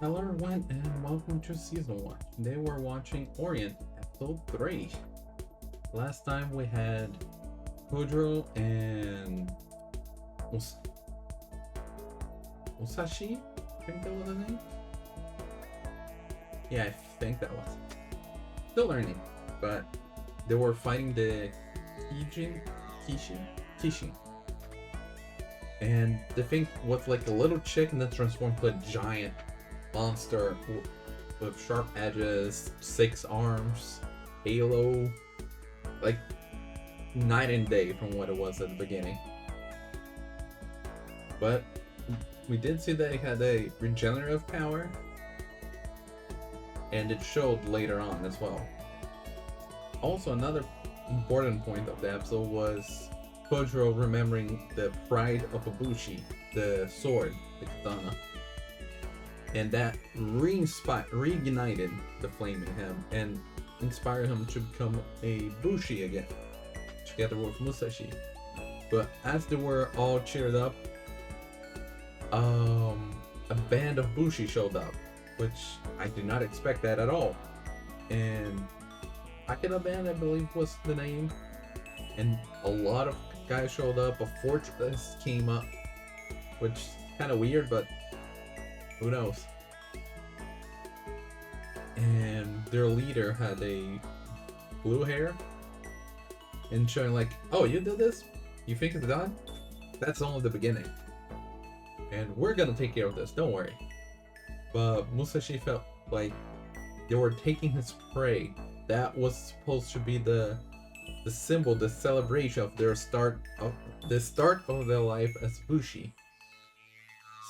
Hello everyone and welcome to season 1. Today we're watching Orient episode 3. Last time we had Kojiro and Musashi? I think that was the name? Yeah, I think that was. Still learning, but they were fighting the Kishin. And the thing was like a little chicken that transformed to a giant monster with sharp edges, 6 arms, halo, like night and day from what it was at the beginning. But we did see that it had a regenerative power, and it showed later on as well. Also, another important point of the episode was Kojiro remembering the pride of a Bushi, the sword, the katana. And that reignited the flame in him and inspired him to become a Bushi again, together with Musashi. But as they were all cheered up, a band of Bushi showed up, which I did not expect that at all. And Takeda band, I believe, was the name. And a lot of guys showed up. A fortress came up, which is kind of weird, but who knows? And their leader had a blue hair and showing like, oh, you did this? You think it's done? That's only the beginning. And we're gonna take care of this, don't worry. But Musashi felt like they were taking his prey. That was supposed to be the symbol, the celebration of their start of their life as Bushi.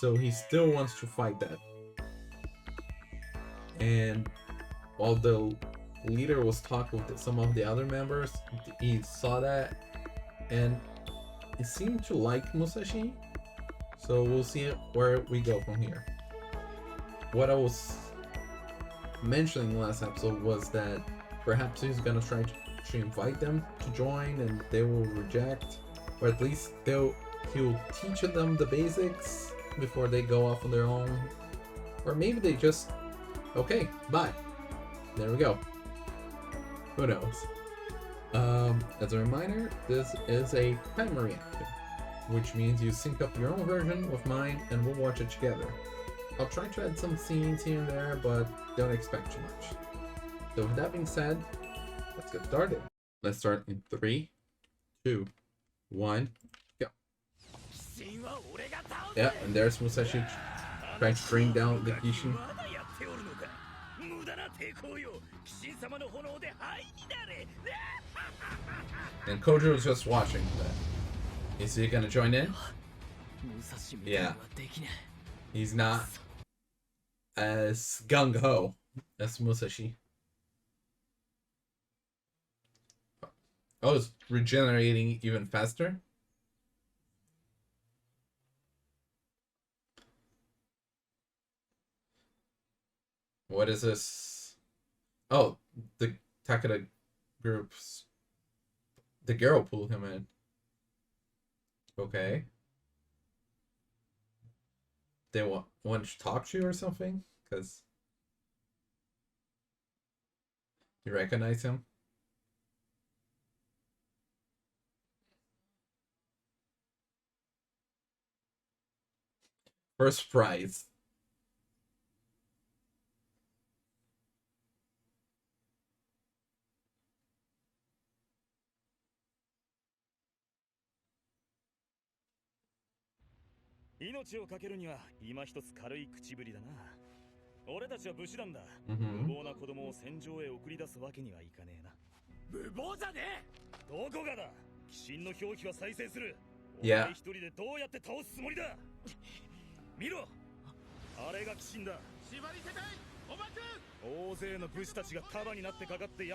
So he still wants to fight that. And while the leader was talking with some of the other members, he saw that and he seemed to like Musashi. So we'll see where we go from here. What I was mentioning last episode was that perhaps he's gonna try to invite them to join and they will reject, or at least he'll teach them the basics before they go off on their own, or maybe they just okay, bye. There we go. Who knows? As a reminder, this is a time reactor, which means you sync up your own version with mine and we'll watch it together. I'll try to add some scenes here and there, but don't expect too much. So with that being said, let's get started. Let's start in 3, 2, 1, go. Yeah, and there's Musashi trying to bring down the Kishin. And Kojiro is just watching that. Is he gonna join in? Yeah. He's not as gung-ho as Musashi. Oh, it's regenerating even faster? What is this? Oh, the Takeda group's... The girl pulled him in. Okay. They want to talk to you or something? Because you recognize him? First prize. Yeah.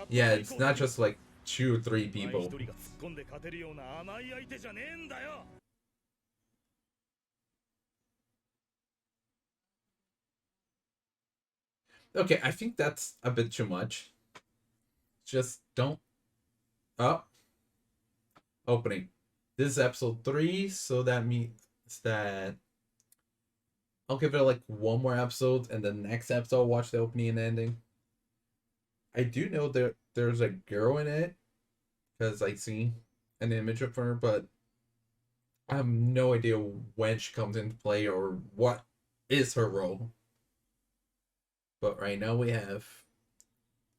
Yeah, it's not just like 2 or 3 people. Okay, I think that's a bit too much. Just don't... Oh. Opening. This is episode 3, so that means that... I'll give it like one more episode, and the next episode I'll watch the opening and ending. I do know there's a girl in it because I see an image of her, but I have no idea when she comes into play or what is her role. But right now we have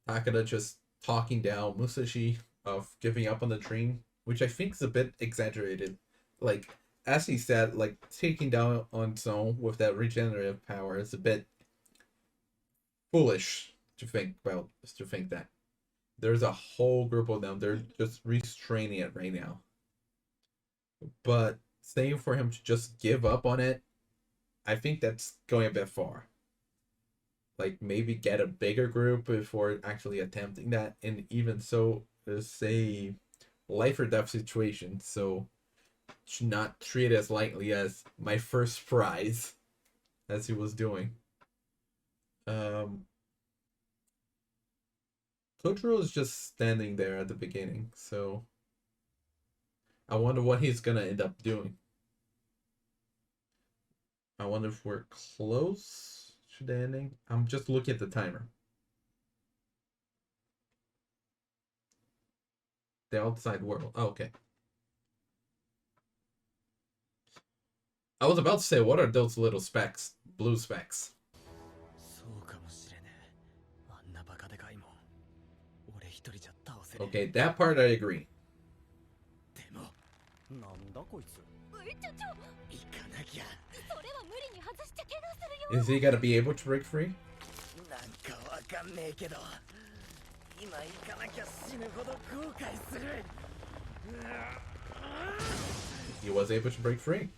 Takeda just talking down Musashi of giving up on the dream, which I think is a bit exaggerated. Like, as he said, like taking down on Zone with that regenerative power is a bit foolish to think about. To think that there's a whole group of them, they're just restraining it right now. But saying for him to just give up on it, I think that's going a bit far. Like maybe get a bigger group before actually attempting that, and even so, it's a life or death situation, so should not treat it as lightly as my first prize, as he was doing. Totoro is just standing there at the beginning, so I wonder what he's gonna end up doing. I wonder if we're close to the ending. I'm just looking at the timer. The outside world. Oh, okay. I was about to say, what are those little specks? Blue specks. Okay, that part I agree. Is he gonna be able to break free? He was able to break free.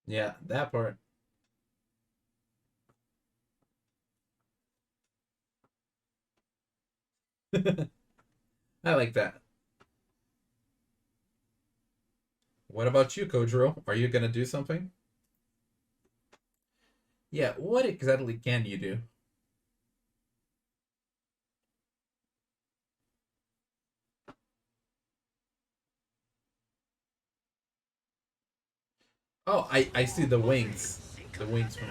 Yeah, that part. I like that. What about you, Kojiro? Are you gonna do something? Yeah, what exactly can you do? Oh, I see the wings. The wings from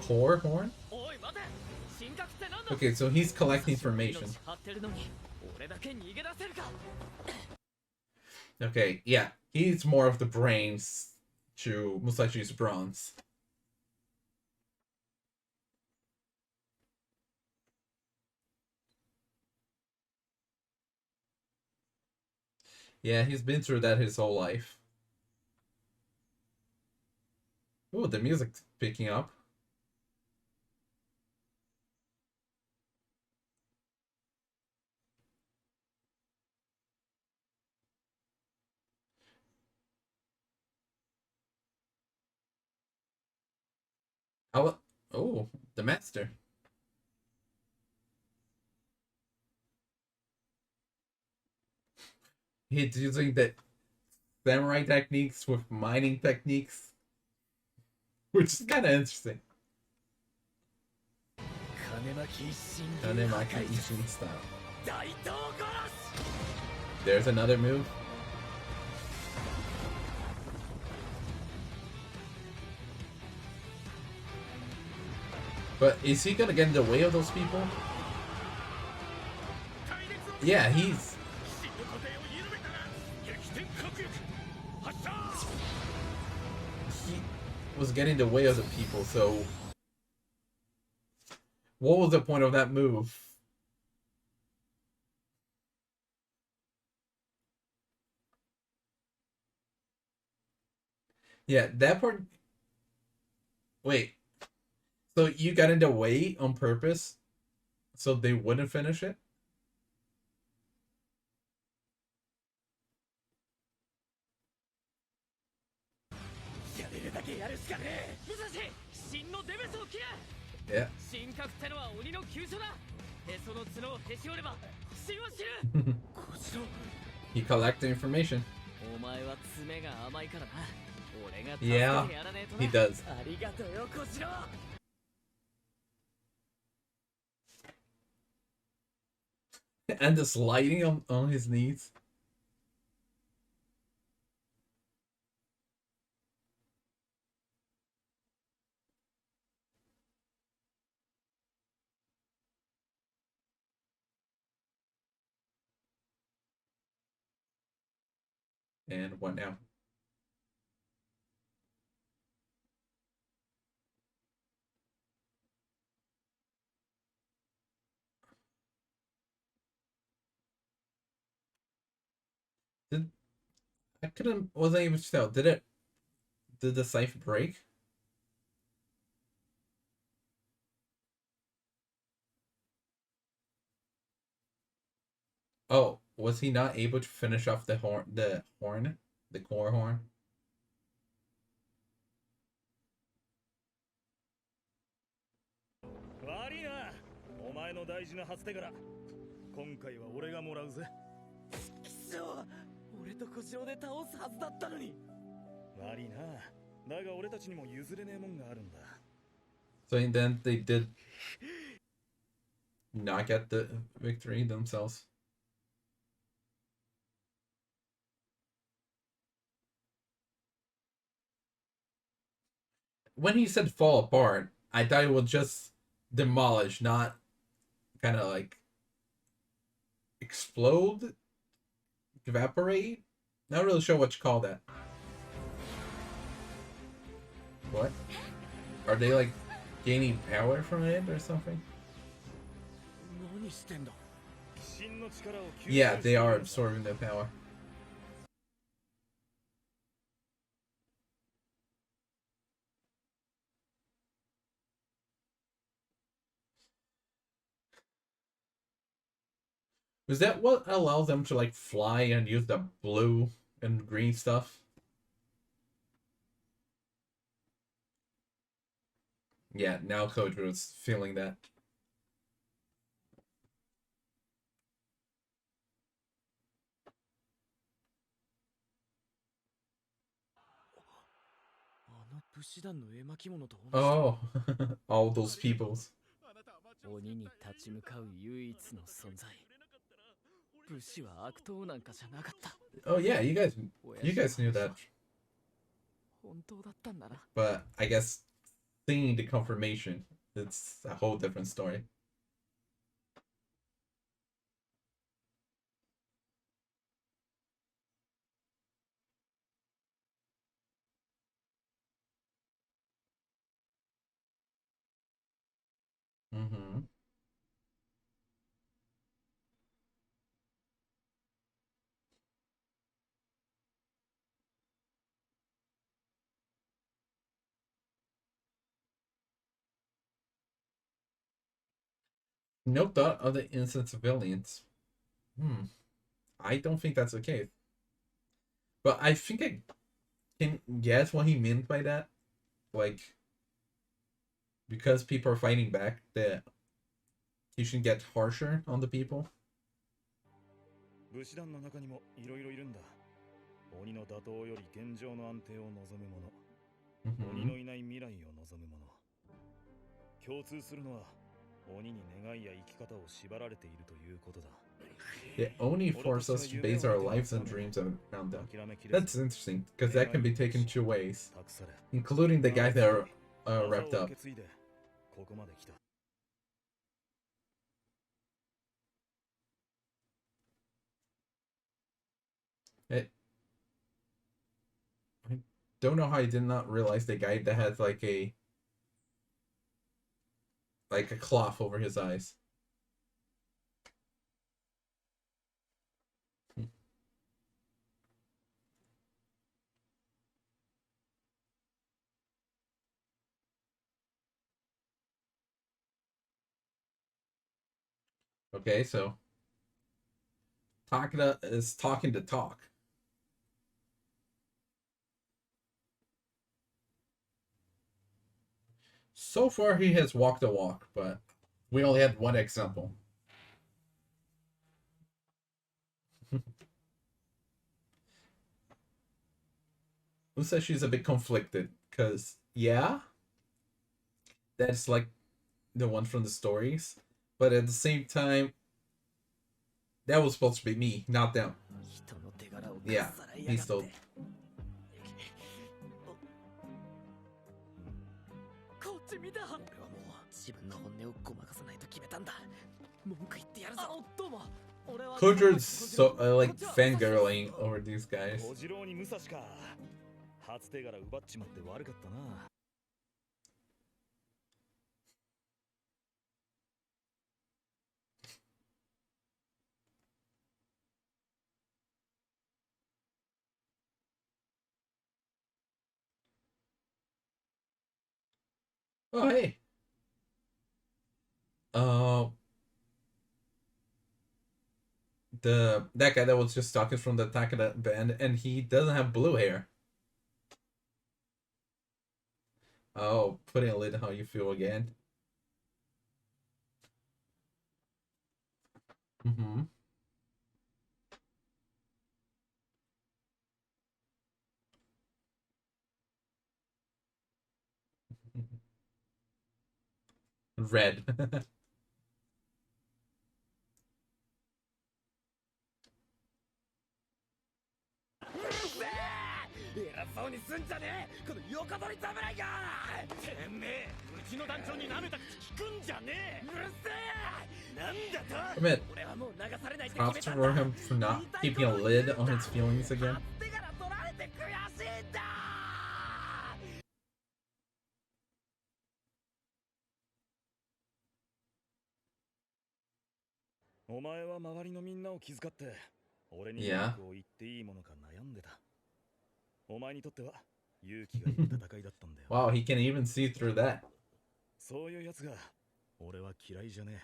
horn? Okay, so he's collecting information. Okay, yeah. He's more of the brains to Musashi's bronze. Yeah, he's been through that his whole life. Ooh, the music's picking up. Oh, the master. He's using the samurai techniques with mining techniques, which is kind of interesting. Kanemaki Kishin style. There's another move. But is he gonna get in the way of those people? Yeah, he's... He was getting in the way of the people, so... What was the point of that move? Yeah, that part... Wait. So you got in the way on purpose so they wouldn't finish it? Yeah. He collects the information. Yeah, he does. And the sliding on his knees. And what now? Did I couldn't wasn't able to tell. Did the cipher break? Oh, was he not able to finish off the core horn? 悪いな。お前の大事な初手柄。今回は俺がもらうぜ。くそ、俺と小城で倒すはずだったのに。悪いな。だが俺たちにも譲れねえもんがあるんだ。So then they did not get the victory themselves. When he said fall apart, I thought it would just demolish, not kind of like explode, evaporate. Not really sure what you call that. What? Are they like gaining power from it or something? Yeah, they are absorbing the power. Is that what allows them to like fly and use the blue and green stuff? Yeah, now Kojiro's feeling that. Oh, all those peoples. Oh yeah, you guys knew that. But I guess seeing the confirmation, it's a whole different story. Mm-hmm. No thought of the innocent civilians. I don't think that's the case. But I think I can guess what he meant by that. Like, because people are fighting back, that he should get harsher on the people. 武士団の中にもいろいろいるんだ。鬼の打倒より現状の安定を望む者、鬼のいない未来を望む者。共通するのは鬼に願いや生き方を縛られているということだ。They only force us to base our lives and dreams around them. That's interesting, because that can be taken two ways, including the guys that are wrapped up. I don't know how I did not realize the guy that has like a cloth over his eyes. Okay, so Takeda is talking to talk. So far, he has walked the walk, but we only had one example. Musashi's a bit conflicted because, yeah, that's like the one from the stories, but at the same time, That was supposed to be me, not them. Yeah, he stole. Kojo's so like fangirling over these guys. Oh hey. Uh, that guy that was just talking from the Takeda band, and he doesn't have blue hair. Oh, putting a lid on how you feel again. Mm-hmm. Red. 偉そうにすんじゃねえこの横取り侍がてめえうちの団長に舐めた口聞くんじゃねえうるせえなんだと Admit, 俺はもう流されないって props for him for not keeping a lid on his feelings again. 手から取られて悔しいんだお前は周りのみんなを気遣って俺に文句を言っていいものか悩んでたお前にとっては勇気がいる戦いだったんだよ Wow, he can even see through that. そういうやつが俺は嫌いじゃねえ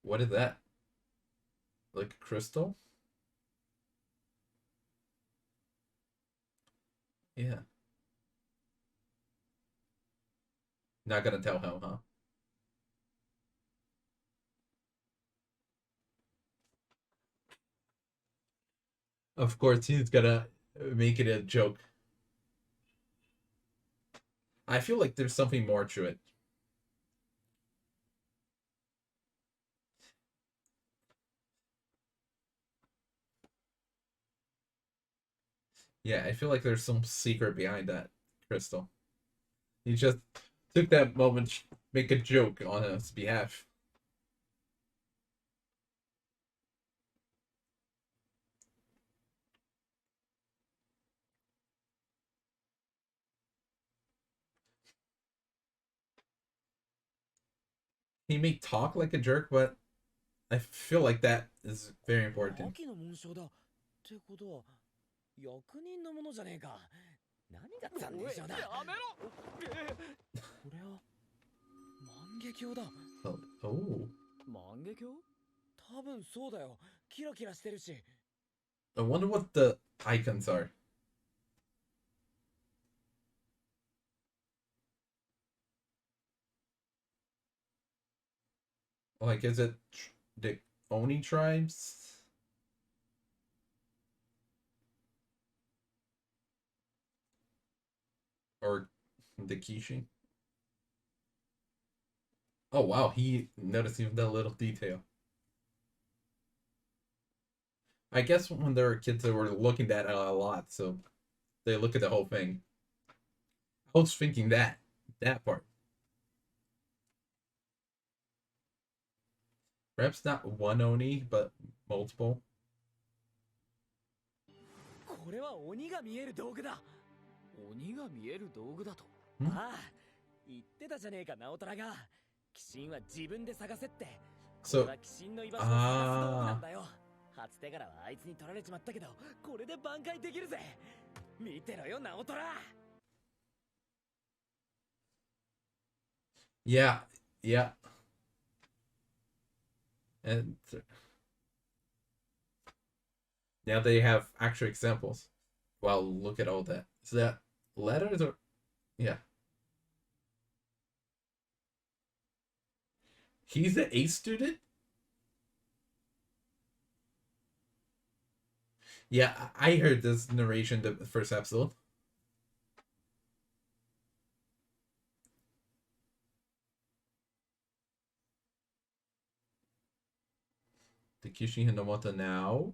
What is that? Like a crystal? Yeah. Not gonna tell him, huh? Of course, he's gonna make it a joke. I feel like there's something more to it. Yeah, I feel like there's some secret behind that crystal. He just took that moment to make a joke on his behalf. He may talk like a jerk, but I feel like that is very important. 秋の紋章だってことは役人のものじゃねえか何が残念症だやめろこれは万華鏡だ Oh. 万華鏡多分そうだよキラキラしてるし I wonder what the icons are. Like, is it the Oni tribes? Or the Kishin? Oh wow, he noticed even that little detail. I guess when there were kids that were looking at it a lot, so they look at the whole thing. I was thinking that part. Perhaps not one Oni, but multiple. これは鬼が見える道具だ鬼が見える道具だとんああ言ってたじゃねえか直虎が鬼神は自分で探せってこれ So, は鬼神の居場所を探す道具なんだよ初手柄はあいつに取られちまったけどこれで挽回できるぜ見てろよ直虎 yeah, yeah. And now they have actual examples. Wow, look at all that. Is that letters or yeah? He's the A student? Yeah, I heard this narration the first episode. The Kishin Hinamoto now.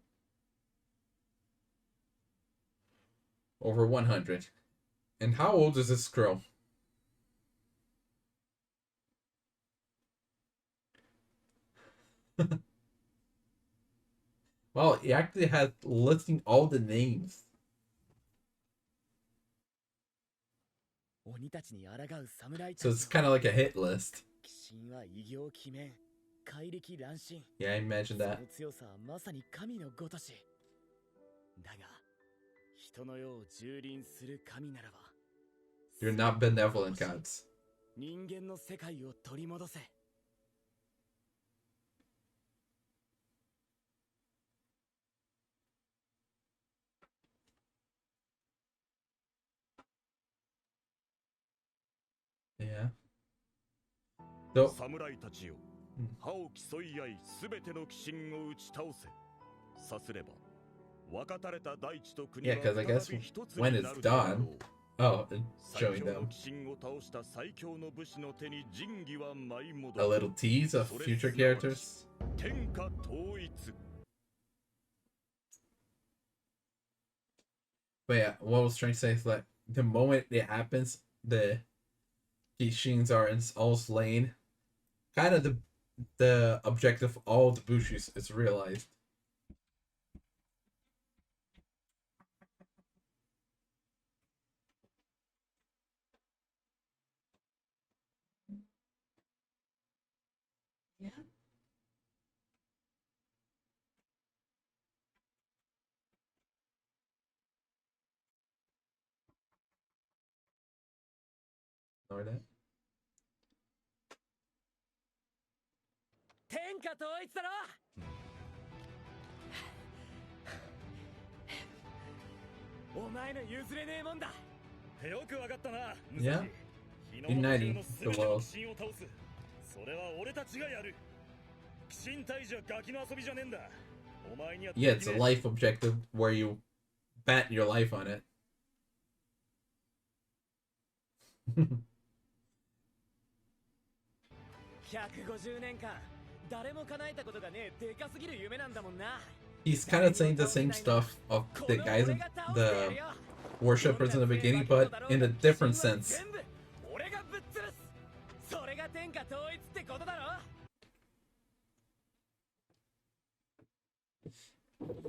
Over 100. And how old is this girl? Well, it actually has listing all the names. So it's kind of like a hit list. Yeah, I imagine that. You're not benevolent gods. Yeah. So, 侍たちよ、歯を競い合い、すべての鬼神を打ち倒せ。さすれば、分かたれた大地と国 yeah, は because I 再 guess び一つ when に it's なるであろ done. う。 Oh, and 最 showing 強の them 鬼神を倒した最強の武士の手に仁義は舞い戻 a る。 little tease of future characters. 天下統一。 But yeah, what I was trying to say is like the moment it happens, the Kishins are all slain. Kind of the objective of all the Bushis is realized. Yeah. Ignore that. 天下統一だろ。お前の譲れねえもんだ。よくわかったな。 Yeah. 日の Uniting の the 全ての world. 鬼神を倒す。それは俺たちがやる。鬼神退治はガキの遊びじゃねえんだ。お前には Yeah, it's a life objective where you bet your life on it. 150年間誰も叶えたことがねえでかすぎる夢なんだもんな。 He's kind of saying the same stuff of the guys, the worshippers in the beginning, but in a different sense. 俺がぶっ潰す。それが天下統一ってことだろ。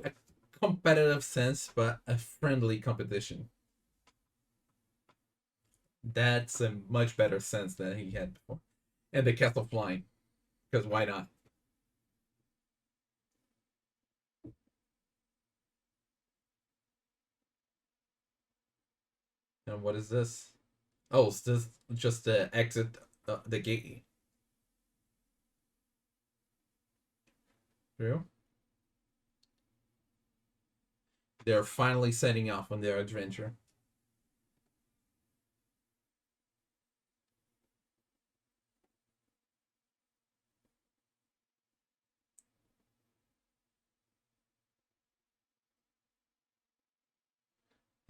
A competitive sense, but a friendly competition. That's a much better sense than he had before. And the castle flying, because why not? And what is this? Oh, is this just the exit the gate? True. They're finally setting off on their adventure.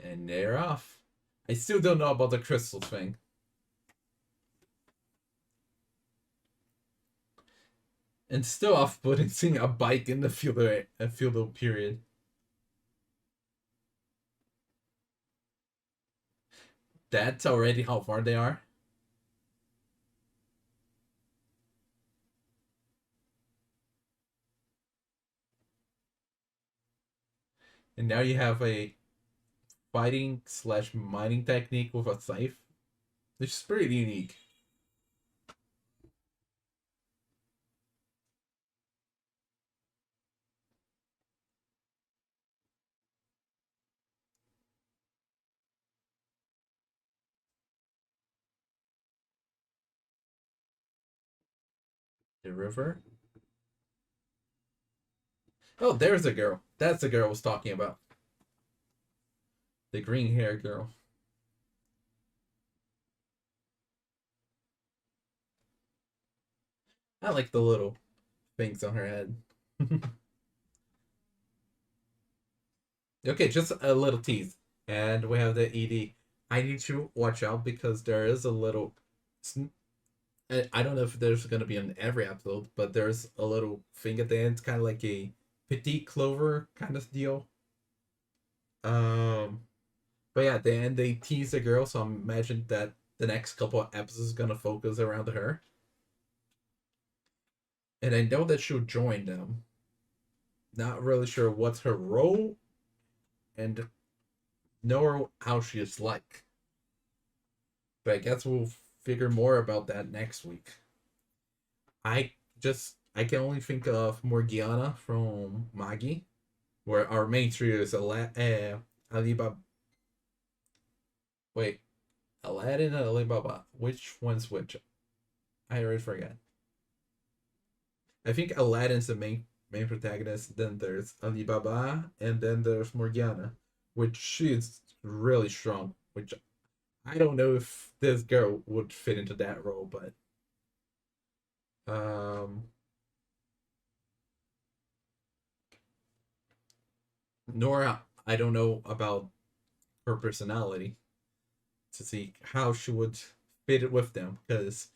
And they're off. I still don't know about the crystal thing. And still off-putting seeing a bike in the feudal period. That's already how far they are. And now you have a fighting / mining technique with a scythe, which is pretty unique. The river. Oh, there's a girl. That's the girl I was talking about. The green hair girl. I like the little things on her head. Okay, just a little tease. And we have the ED. I need to watch out because there is a little I don't know if there's gonna be in every episode, but there's a little thing at the end. It's kind of like a petite clover kind of deal. But yeah, at the end they tease the girl, so I imagine that the next couple of episodes is gonna focus around her. And I know that she'll join them. Not really sure what's her role, and know how she is like. But I guess we'll figure more about that next week. I can only think of Morgiana from Magi, where our main trio is Alibaba. Wait, Aladdin and Alibaba. Which one's which? I already forgot. I think Aladdin's the main protagonist. Then there's Alibaba, and then there's Morgiana, which she's really strong. Which I don't know if this girl would fit into that role, but Nora, I don't know about her personality to see how she would fit it with them, because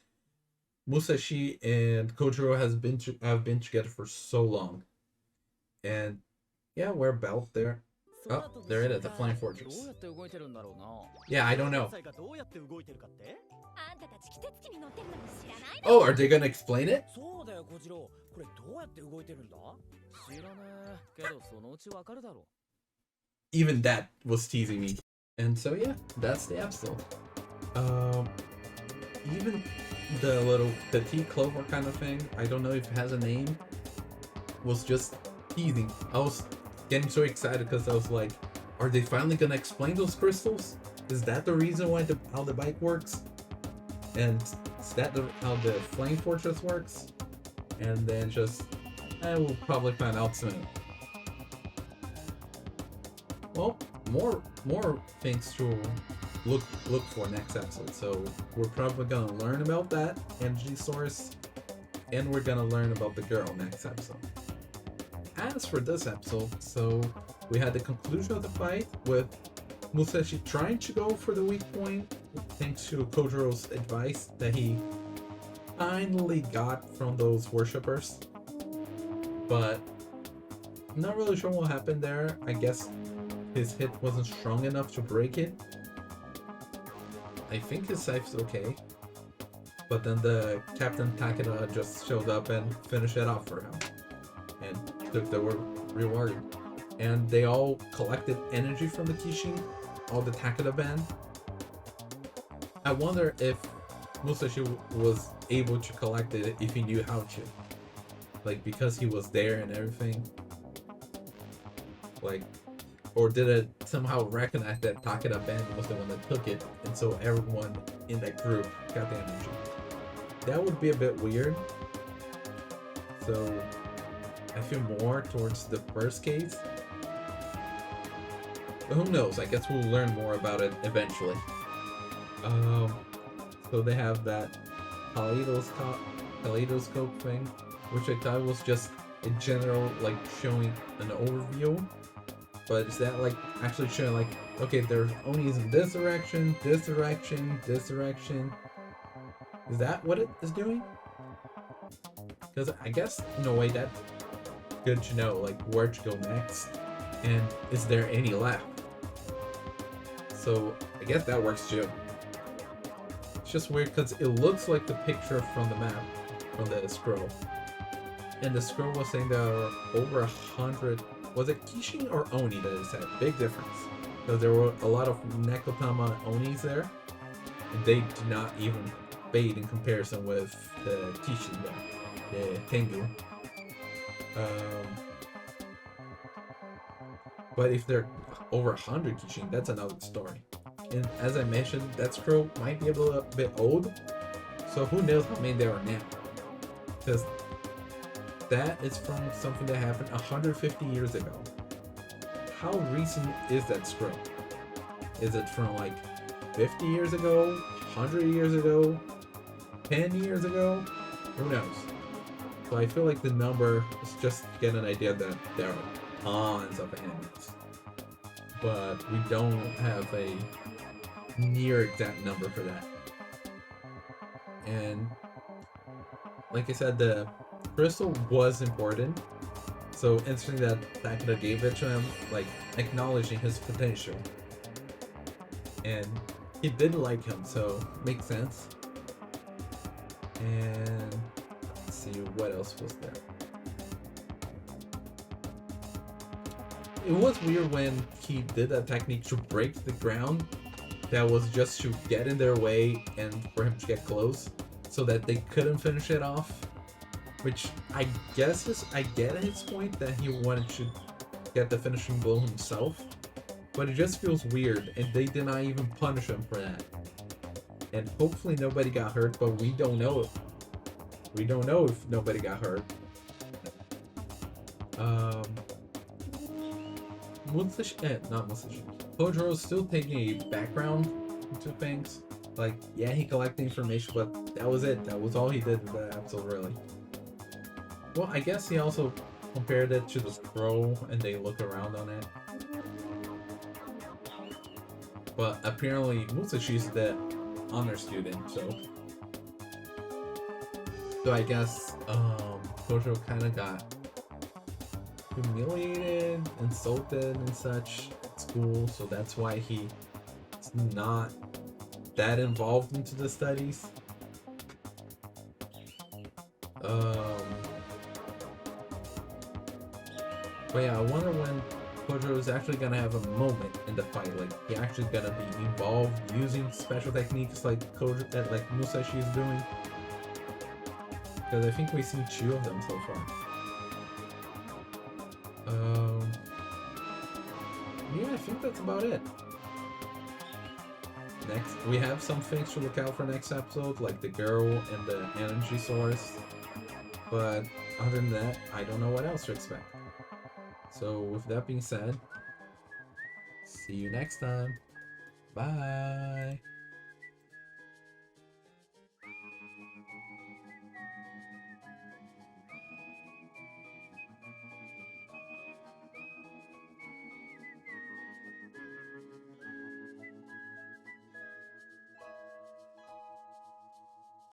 Musashi and Kojiro have been together for so long, and yeah, we're about there. Oh, there it is, the flying fortress. Yeah, I don't know. Oh, are they gonna explain it? Even that was teasing me. And so yeah, that's the episode. Even the little petite clover kind of thing, I don't know if it has a name, was just teasing. I was getting so excited because I was like, are they finally gonna explain those crystals? Is that the reason why how the bike works? And is that how the flame fortress works? And then just, I will probably find out soon. Well, more things to look for next episode. So we're probably gonna learn about that energy source, and we're gonna learn about the girl next episode. As for this episode, so we had the conclusion of the fight with Musashi trying to go for the weak point thanks to Kojiro's advice that he finally got from those worshippers. But I'm not really sure what happened there. I guess his hit wasn't strong enough to break it. I think his scythe's okay. But then the Captain Takeda just showed up and finished it off for him. And took the reward. And they all collected energy from the Kishin, all the Takeda band. I wonder if Musashi was able to collect it if he knew how to. Like, because he was there and everything. Like, or did it somehow recognize that Takeda band was the one that took it, and so everyone in that group got the energy? That would be a bit weird. So I feel more towards the first case. But who knows? I guess we'll learn more about it eventually. So they have that kaleidoscope thing, which I thought was just a general, like, showing an overview. But is that like actually showing, like, okay, there's Onis in this direction, this direction, this direction? Is that what it is doing? Because I guess in a way that's good to know, like, where to go next, and is there any left? So I guess that works too. It's just weird because it looks like the picture from the map, from the scroll. And the scroll was saying there are over 100. Was it Kishin or Oni that it said? Big difference. Because there were a lot of Nekotama Onis there. And they do not even fade in comparison with the Kishin, the Tengu. But if they're over 100 Kishin, that's another story. And as I mentioned, that scroll might be a little bit old. So who knows how many there are now. Because that is from something that happened 150 years ago. How recent is that scroll? Is it from like 50 years ago, 100 years ago, 10 years ago? Who knows? So I feel like the number is just to get an idea that there are tons of enemies. But we don't have a near exact number for that. And like I said, the crystal was important. So interesting that Takeda gave it to him, like acknowledging his potential. And he did like him, so makes sense. And let's see what else was there. It was weird when he did that technique to break the ground. That was just to get in their way and for him to get close, so that they couldn't finish it off. Which I guess I get his point that he wanted to get the finishing blow himself, but it just feels weird, and they did not even punish him for that. And hopefully nobody got hurt, but we don't know. We don't know if nobody got hurt. Musashi, not Musashi. Kojiro's still taking a background into things. Like, yeah, he collected information, but that was it. That was all he did in that episode, really. Well, I guess he also compared it to the scroll, and they look around on it. But apparently, Musashi's the honor student, so I guess Kojiro kind of got humiliated, insulted, and such at school, so that's why he's not that involved into the studies. But yeah, I wonder when Kojiro is actually gonna have a moment in the fight, like he actually gonna be involved using special techniques like Musashi is doing. Because I think we've seen 2 of them so far. Yeah, I think that's about it. Next, we have some things to look out for next episode, like the girl and the energy source. But other than that, I don't know what else to expect. So with that being said, see you next time. Bye!